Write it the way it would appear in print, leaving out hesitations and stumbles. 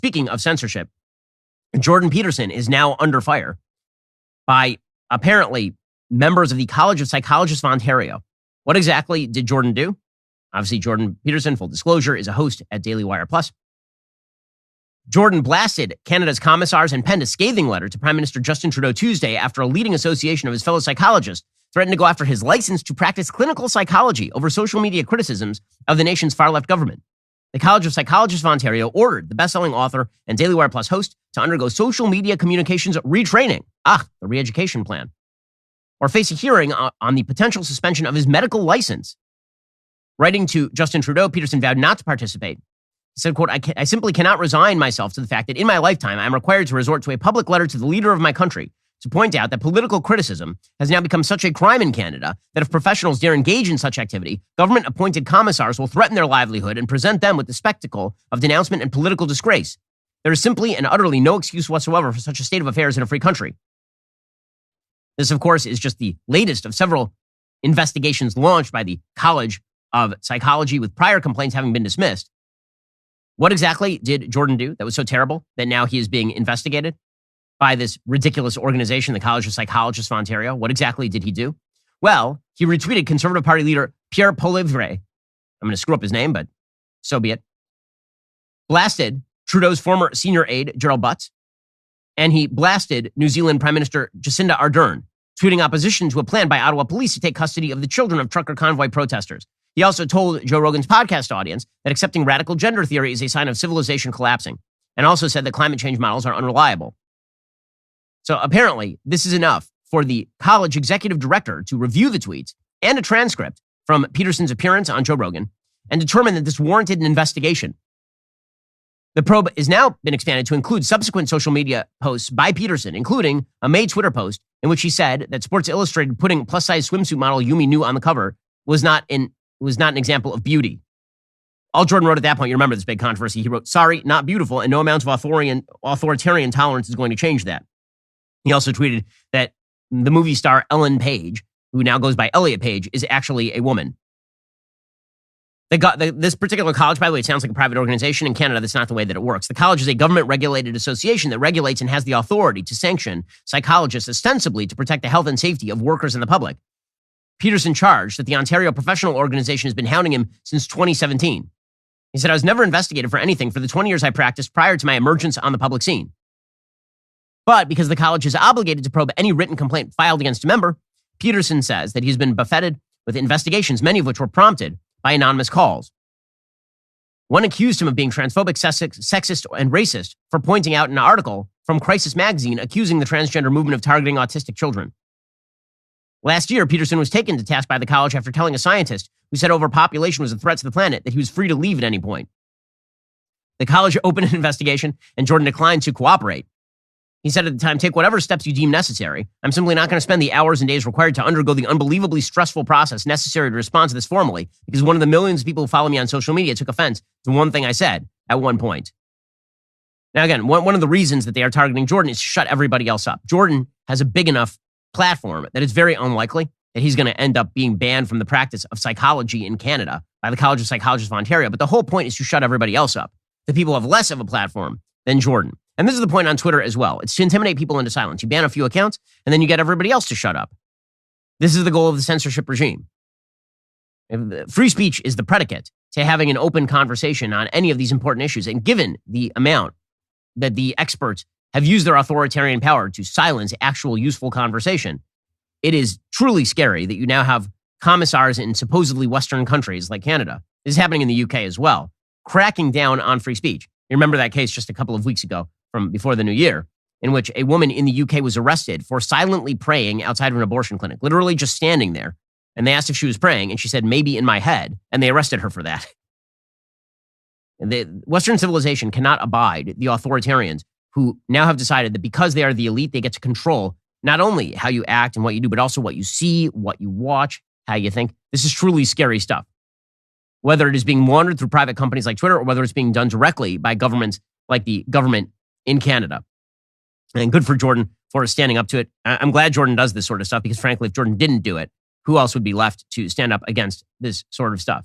Speaking of censorship, Jordan Peterson is now under fire by apparently members of the College of Psychologists of Ontario. What exactly did Jordan do? Obviously, Jordan Peterson, full disclosure, is a host at Daily Wire Plus. Jordan blasted Canada's commissars and penned a scathing letter to Prime Minister Justin Trudeau Tuesday after a leading association of his fellow psychologists threatened to go after his license to practice clinical psychology over social media criticisms of the nation's far-left government. The College of Psychologists of Ontario ordered the best-selling author and Daily Wire Plus host to undergo social media communications retraining, the re-education plan, or face a hearing on the potential suspension of his medical license. Writing to Justin Trudeau, Peterson vowed not to participate. He said, quote, I simply cannot resign myself to the fact that in my lifetime, I am required to resort to a public letter to the leader of my country to point out that political criticism has now become such a crime in Canada that if professionals dare engage in such activity, government-appointed commissars will threaten their livelihood and present them with the spectacle of denouncement and political disgrace. There is simply and utterly no excuse whatsoever for such a state of affairs in a free country. This, of course, is just the latest of several investigations launched by the College of Psychology, with prior complaints having been dismissed. What exactly did Jordan do that was so terrible that now he is being investigated by this ridiculous organization, the College of Psychologists of Ontario? What exactly did he do? Well, he retweeted Conservative Party leader Pierre Poilievre. I'm going to screw up his name, but so be it. Blasted Trudeau's former senior aide, Gerald Butts, and he blasted New Zealand Prime Minister Jacinda Ardern, tweeting opposition to a plan by Ottawa police to take custody of the children of trucker convoy protesters. He also told Joe Rogan's podcast audience that accepting radical gender theory is a sign of civilization collapsing, and also said that climate change models are unreliable. So apparently, this is enough for the college executive director to review the tweets and a transcript from Peterson's appearance on Joe Rogan and determine that this warranted an investigation. The probe has now been expanded to include subsequent social media posts by Peterson, including a May Twitter post in which he said that Sports Illustrated putting plus-size swimsuit model Yumi Nu on the cover was not an example of beauty. All Jordan wrote at that point, you remember this big controversy, he wrote, "Sorry, not beautiful, and no amount of authoritarian tolerance is going to change that." He also tweeted that the movie star Ellen Page, who now goes by Elliot Page, is actually a woman. This particular college, by the way, it sounds like a private organization. In Canada, that's not the way that it works. The college is a government-regulated association that regulates and has the authority to sanction psychologists ostensibly to protect the health and safety of workers and the public. Peterson charged that the Ontario Professional Organization has been hounding him since 2017. He said, "I was never investigated for anything for the 20 years I practiced prior to my emergence on the public scene. But because the college is obligated to probe any written complaint filed against a member, Peterson says that he's been buffeted with investigations, many of which were prompted by anonymous calls. One accused him of being transphobic, sexist, and racist for pointing out an article from Crisis Magazine accusing the transgender movement of targeting autistic children. Last year, Peterson was taken to task by the college after telling a scientist who said overpopulation was a threat to the planet that he was free to leave at any point. The college opened an investigation, and Jordan declined to cooperate. He said at the time, "Take whatever steps you deem necessary. I'm simply not going to spend the hours and days required to undergo the unbelievably stressful process necessary to respond to this formally, because one of the millions of people who follow me on social media took offense to one thing I said at one point." Now, again, one of the reasons that they are targeting Jordan is to shut everybody else up. Jordan has a big enough platform that it's very unlikely that he's going to end up being banned from the practice of psychology in Canada by the College of Psychologists of Ontario. But the whole point is to shut everybody else up. The people have less of a platform than Jordan. And this is the point on Twitter as well. It's to intimidate people into silence. You ban a few accounts, and then you get everybody else to shut up. This is the goal of the censorship regime. Free speech is the predicate to having an open conversation on any of these important issues. And given the amount that the experts have used their authoritarian power to silence actual useful conversation, it is truly scary that you now have commissars in supposedly Western countries like Canada. This is happening in the UK as well, cracking down on free speech. You remember that case just a couple of weeks ago from before the new year, in which a woman in the UK was arrested for silently praying outside of an abortion clinic, literally just standing there. And they asked if she was praying, and she said, "Maybe in my head," and they arrested her for that. The Western civilization cannot abide the authoritarians who now have decided that because they are the elite, they get to control not only how you act and what you do, but also what you see, what you watch, how you think. This is truly scary stuff. Whether it is being laundered through private companies like Twitter or whether it's being done directly by governments like the government in Canada. And good for Jordan for standing up to it. I'm glad Jordan does this sort of stuff because frankly, if Jordan didn't do it, who else would be left to stand up against this sort of stuff?